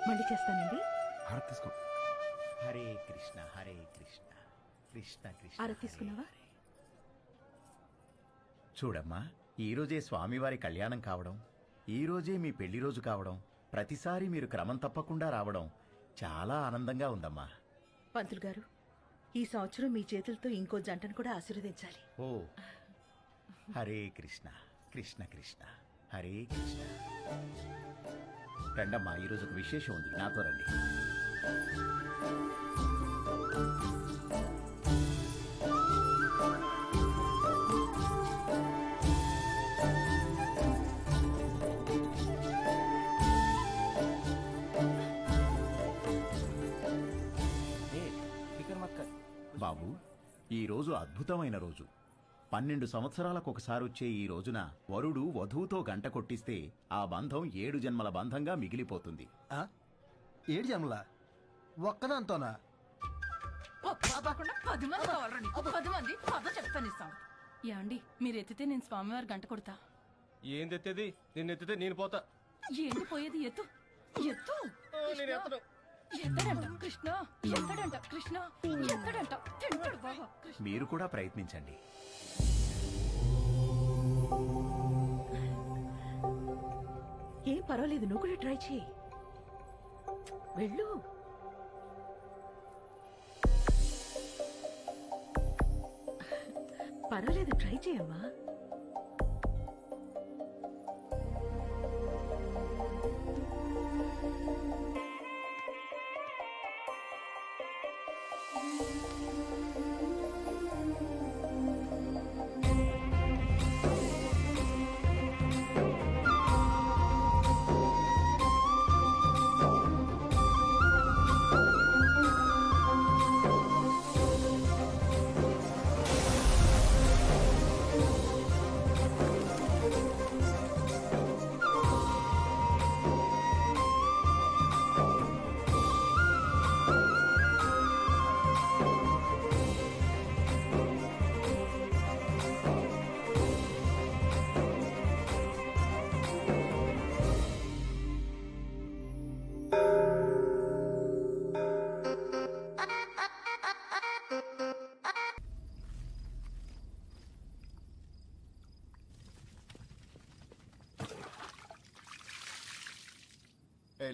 మళ్ళీ చేస్తానండి. హారతి తీసుకో. హరే కృష్ణ హరే కృష్ణ కృష్ణ కృష్ణ ఆరతి తీసుకున్నావా? చూడమ్మా, ఈ రోజే స్వామివారి కళ్యాణం కావడం, ఈ రోజే మీ పెళ్లి రోజు కావడం, ప్రతిసారి మీరు క్రమం తప్పకుండా రావడం చాలా ఆనందంగా ఉందమ్మా. పంతులు గారు, ఈ సంవత్సరం మీ చేతులతో ఇంకో జంటను కూడా ఆశీర్వదించాలి. ఓ హరే కృష్ణ కృష్ణ కృష్ణ హరే కృష్ణ. రండమ్మా, ఈరోజు ఒక విశేషం ఉంది, నాతో రండి. బాబు, ఈ రోజు అద్భుతమైన రోజు. 12 సంవత్సరాలకు ఒకసారి వచ్చే ఈ రోజున వరుడు వధువుతో గంట కొట్టిస్తే ఆ బంధం 7 జన్మల బంధంగా మిగిలిపోతుంది. 7 జన్మలా? ఒక్కదాంతోనా? 10 మంది కావాలండి. 10 మంది కథ చెప్తానిస్తాం. యాండి, మీరు ఎత్తితే నేను స్వామివారి గంట కొడతా. ఏంది ఎత్తేది? నిన్ను ఎత్తితే నేను పోతా. ఏంటి పోయేది? ఎత్తు ఎత్తు. ఎత్తడంట కృష్ణ, ఎత్తడంట కృష్ణ, ఎత్తడంట తింటాడు బాగా. మీరు కూడా ప్రయత్నించండి. ఏం పర్వాలేదు, నువ్వు కూడా ట్రై చేయి. వెళ్ళు. పర్వాలేదు, ట్రై చేయమ్మా.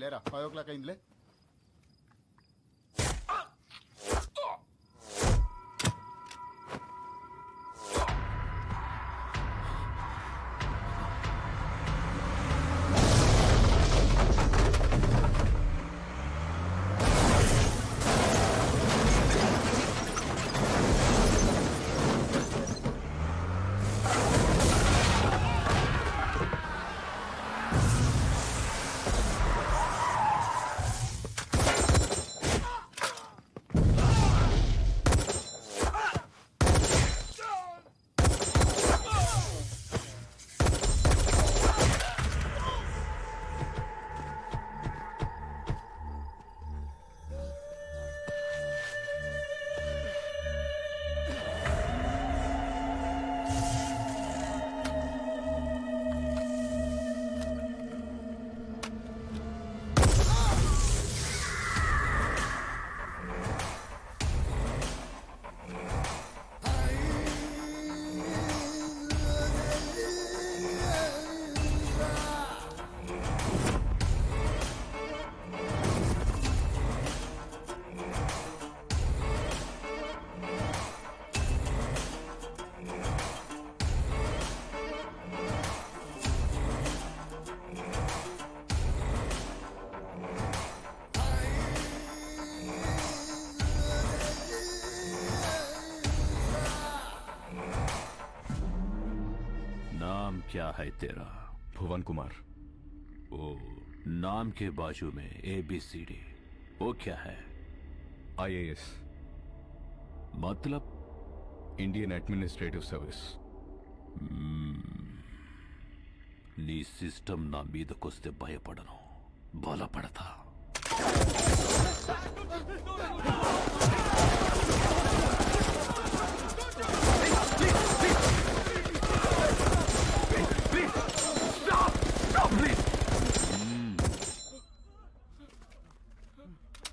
లేరా, 5 o'clock అయిందిలే. क्या है तेरा? भुवन कुमार। ओ, नाम के बाजू में ABCD, वो क्या है? IAS, मतलब? Indian administrative service. నీ సిస్టమ్ నా మీదకొస్తే భయపడను, బలపడతా.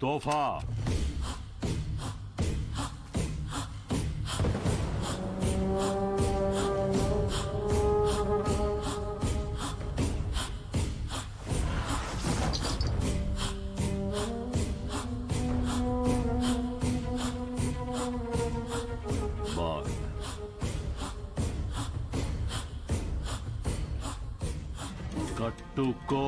तोहफा बात कट्टुको.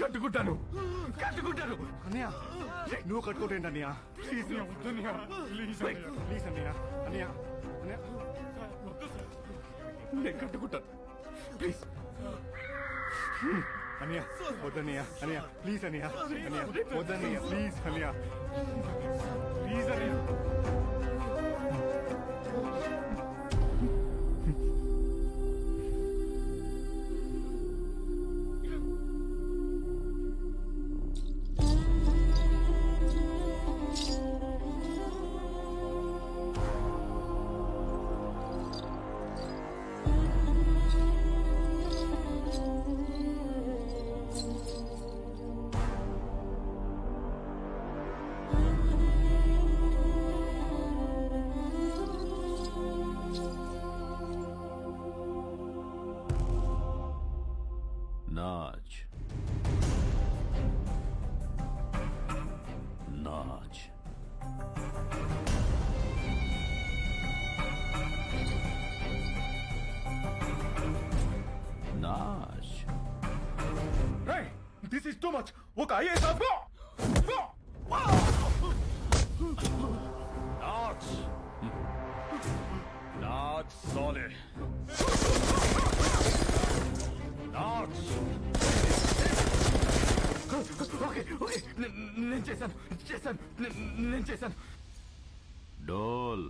కట్టుకుంటాను కట్టుకుంటాను. అన్నయ్య నువ్వు కట్టుకుంటేంటి అన్నయ్య? ప్లీజ్ అన్నయ్య, ప్లీజ్ ప్లీజ్ అన్నయ్య. అన్నయ్య అన్నయ్య నేను కట్టుకుంటాను, ప్లీజ్ అన్నయ్య. వద్దన్నయ్య, అన్నయ్య ప్లీజ్ అన్నయ్య. అన్నయ్య వద్దన్నయ్య, ప్లీజ్ అన్నయ్య, ప్లీజ్ అన్నయ్య. नाच नाच. नाच. This is too much. ఒక IAS ఆఫీసర్. नाच नाच साले नाच. ఓకే ఓకే, నేను చేశాను. डोल.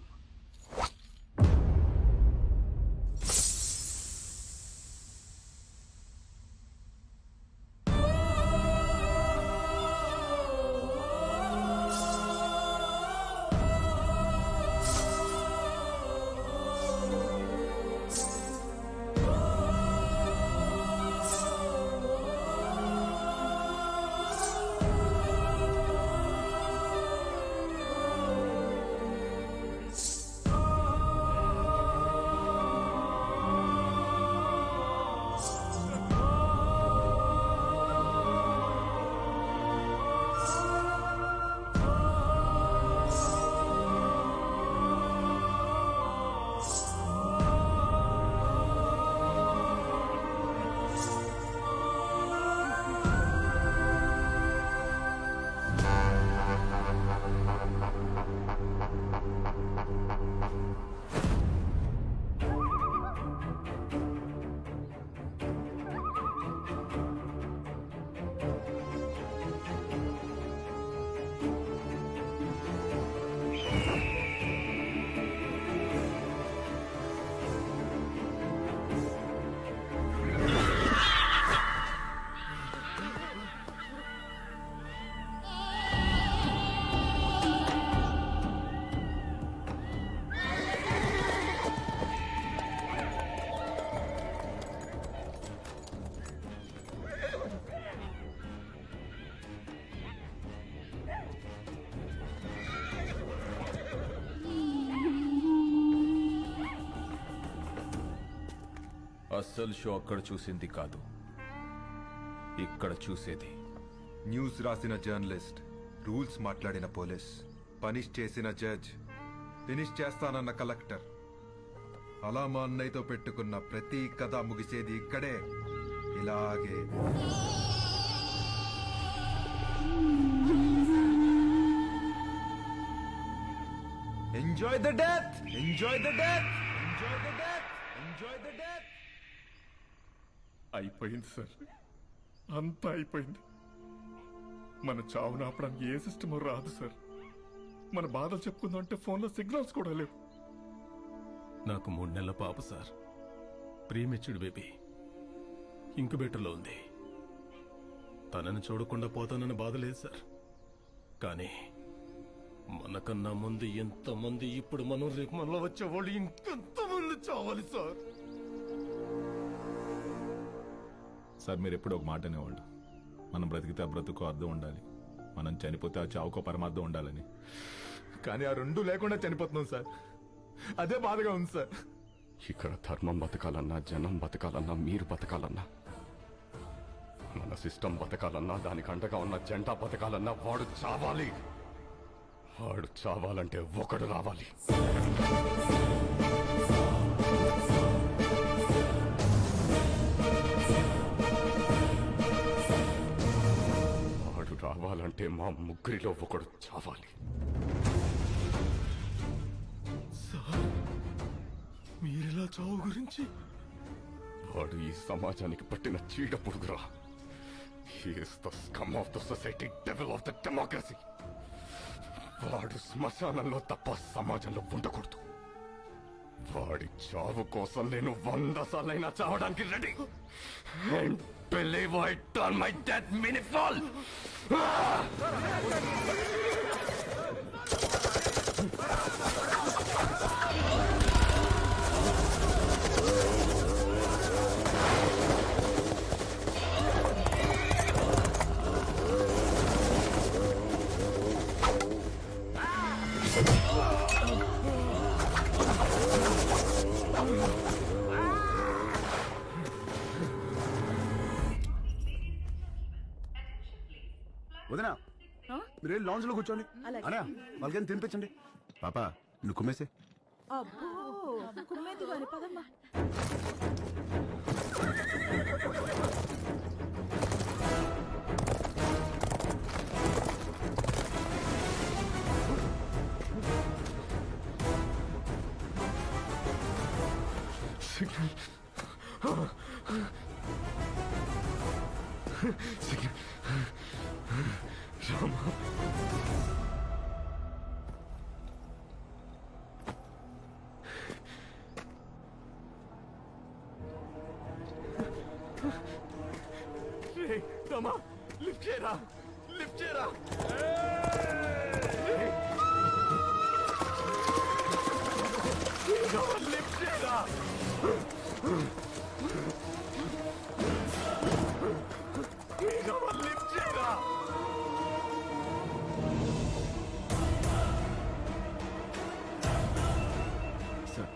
అస్సలు షో అక్కడ చూసింది కాదు, ఇక్కడ చూసేది. న్యూస్ రాసిన జర్నలిస్ట్, రూల్స్ మాట్లాడిన పోలీస్, పనిష్ చేసిన జడ్జ్, ఫినిష్ చేస్తానన్న కలెక్టర్, అలా మా అన్నయ్యతో పెట్టుకున్న ప్రతి కథ ముగిసేది ఇక్కడే, ఇలాగే. Enjoy the death, enjoy the death, enjoy the death, enjoy the death. అయిపోయింది సార్, అంతా అయిపోయింది. మన చావును ఆపడానికి ఏ సిస్టమ్ రాదు సార్. మన బాధలు చెప్పుకుందాం అంటే ఫోన్లో సిగ్నల్స్ కూడా లేవు. నాకు 3 నెలల పాప సార్, ప్రీమెచ్యూర్డ్ బేబీ, ఇంక్యుబేటర్లో ఉంది. తనని చూడకుండా పోతానని బాధ లేదు సార్. కానీ మనకన్నా ముందు ఎంతమంది, ఇప్పుడు మనం రేపు మనలో వచ్చేవాళ్ళు ఇంకెంతమంది చావాలి సార్. సార్ మీరు ఎప్పుడు ఒక మాట అనేవాళ్ళు, మనం బ్రతికితే ఆ బ్రతుకు అర్థం ఉండాలి, మనం చనిపోతే ఆ చావుకో పరమార్థం ఉండాలని. కానీ ఆ రెండు లేకుండా చనిపోతున్నాం సార్. అదే బాధగా ఉంది సార్. ఇక్కడ ధర్మం బతకాలన్నా, జనం బతకాలన్నా, మీరు బతకాలన్నా, మన సిస్టమ్ బతకాలన్నా, దానికి అండగా ఉన్న జెండా బతకాలన్నా వాడు చావాలి. వాడు చావాలంటే ఒకడు రావాలి. వాడు రావాలంటే మా ముగ్గురిలో ఒకడు చావాలి. సార్, మీరెలా చావు గురించి? వాడు ఈ సమాజానికి పట్టిన చీడ పురుగురా. He is the scum of the society, devil of the democracy. వాడు శ్మశానంలో తప్ప సమాజంలో ఉండకూడదు. వాడి చావు కోసం నేను 100 సార్లైనా చావడానికి ready. And believe I turn my death meaningful. వదినా, మీరు లాంజ్ లో కూర్చోండి. అనా వాళ్ళకని తినిపించండి. పాప నువ్వు కుమ్మేసే. అబ్బో కుమ్మేది వాని పదమ్మా. Rama, lift చేయరా, లిఫ్ట్ చేయరా. లిఫ్ట్ చేయరా. లిఫ్ట్ చేయరా. Sir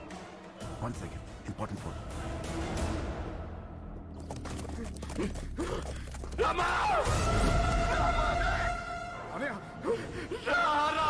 1 second, important phone. Rama! Anaya! Rara!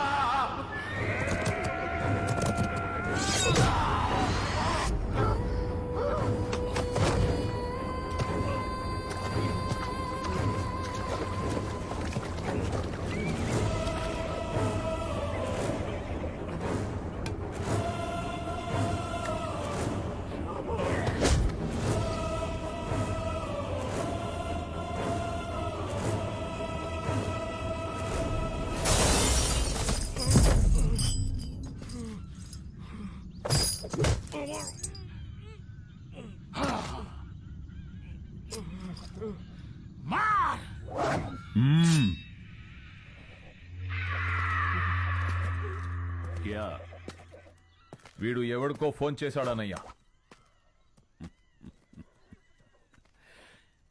వీడు ఎవడికో ఫోన్ చేశాడనయ్యా.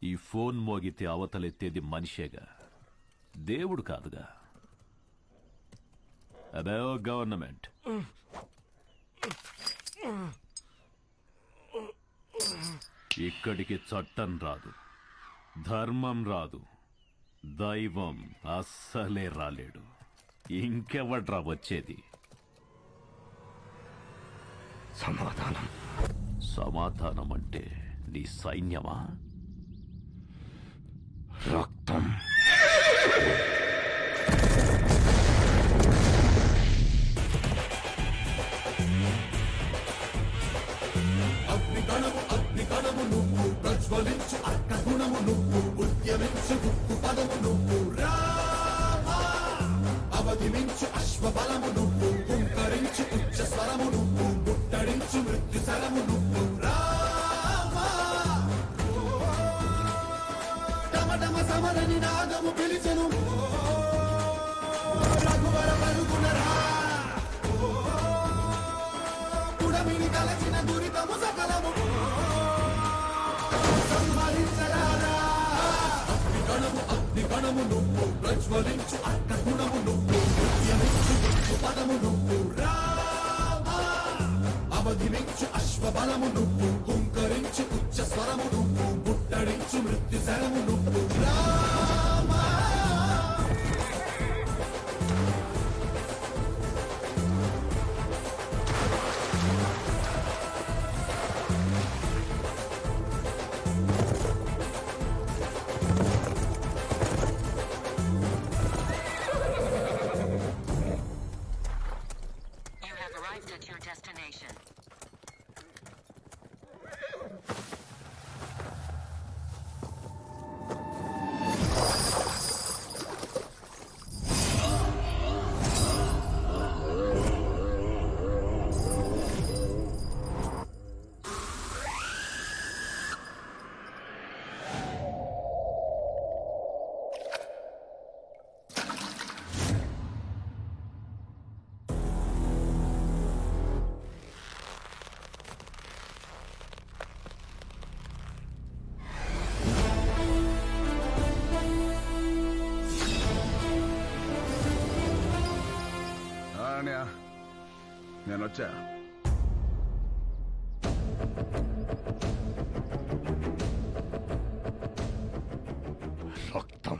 ఈ ఫోన్ మోగితే అవతలెత్తేది మనిషేగా, దేవుడు కాదుగా. అదే గవర్నమెంట్. ఇక్కడికి చట్టం రాదు, ధర్మం రాదు, దైవం అస్సలే రాలేడు. ఇంకెవడ్రా వచ్చేది? సమాధానం. సమాధానం అంటే నీ సైన్యమా? రక్తం. You have arrived at your destination. నేను వచ్చా. రక్తం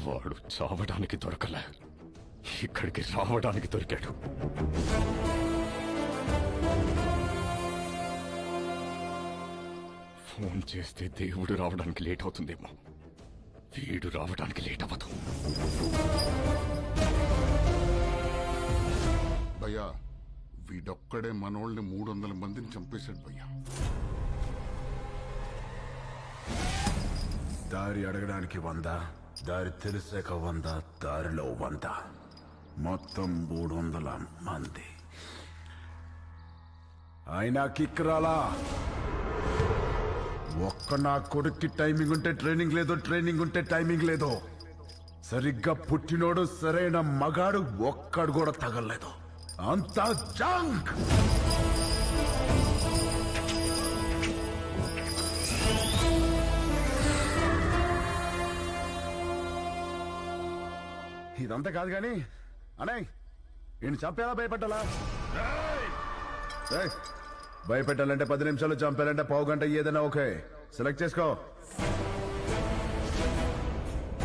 వాడు చావడానికి దొరకలే, ఇక్కడికి రావడానికి దొరికాడు. ఫోన్ చేస్తే దేవుడు రావడానికి లేట్ అవుతుందేమో, వీడు రావడానికి లేట్ అవ్వదు. భయ్యా వీడొక్కడే మనోళ్ళని 300 మందిని చంపేశాడు భయ్యా. దారి అడగడానికి 100, దారి తెలిసాక 100, దారిలో 100, మొత్తం 300 మంది. అయినా కిక్రాలా. ఒక్క నా కొడుక్కి టైమింగ్ ఉంటే ట్రైనింగ్ లేదు, ట్రైనింగ్ ఉంటే టైమింగ్ లేదు. సరిగ్గా పుట్టినోడు సరైన మగాడు ఒక్కడు కూడా తగలలేదు. అంతా జంక్. ఇదంతా కాదు కానీ అన్నయ్య ఈయన చంపేలా భయపెట్టాలా? భయపెట్టాలంటే 10 నిమిషాలు, చంపాలంటే పావు గంట, ఏదైనా ఓకే. సెలెక్ట్ చేసుకో.